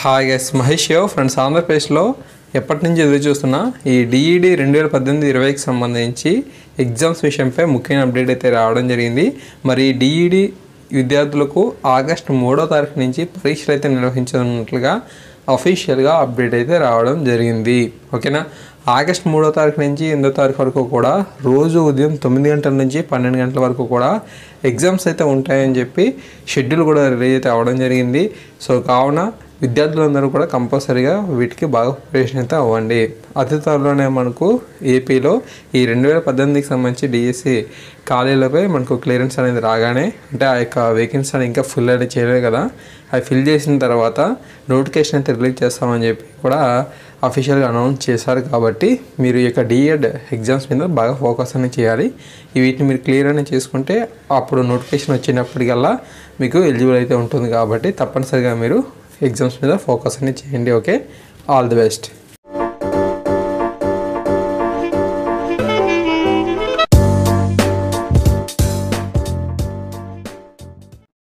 Hi guys, Mahesh friends. ఆంధ్రప్రదేశ్లో ఎప్పటి నుంచి ఎదురు చూస్తున్నా ఈ డిఈడి 2018-20కి సంబంధించి ఎగ్జామ్స్ విషయంపై ముఖ్యమైన అప్డేట్ అయితే రావడం జరిగింది. మరి డిఈడి విద్యార్థులకు ఆగస్టు 3వ తారీఖు నుంచి పరీక్షలు అయితే నిర్వహించనున్నట్లుగా అఫీషియల్గా అప్డేట్ అయితే రావడం జరిగింది. ఓకేనా, ఆగస్టు 3వ తారీఖు నుంచి 8వ తారీఖు వరకు కూడా రోజు ఉదయం 9 గంటల నుంచి 12 గంటల వరకు కూడా ఎగ్జామ్స్ అయితే ఉంటాయని చెప్పి షెడ్యూల్ కూడా రిలీజ్ అయితే అవ్వడం జరిగింది. సో కావున విద్యార్థులందరూ కూడా కంపల్సరీగా వీటికి బాగా ప్రిపరేషన్ అయితే అవ్వండి. అతి త్వరలోనే మనకు ఏపీలో ఈ 2018కి సంబంధించి డిఎస్సి ఖాళీలపై మనకు క్లియరెన్స్ అనేది రాగానే, అంటే ఆ యొక్క వేకెన్సీ అనేది ఇంకా ఫుల్ అయితే చేయలేదు కదా, అవి ఫిల్ చేసిన తర్వాత నోటిఫికేషన్ అయితే రిలీజ్ చేస్తామని చెప్పి కూడా అఫీషియల్గా అనౌన్స్ చేశారు. కాబట్టి మీరు ఈ యొక్క డిఎడ్ ఎగ్జామ్స్ మీద బాగా ఫోకస్ అనేది చేయాలి. వీటిని మీరు క్లియర్ అనేది చేసుకుంటే అప్పుడు నోటిఫికేషన్ వచ్చినప్పటికల్లా మీకు ఎలిజిబుల్ అయితే ఉంటుంది. కాబట్టి తప్పనిసరిగా మీరు ఎగ్జామ్స్ మీద ఫోకస్ అనేది చేయండి. Okay, all the best.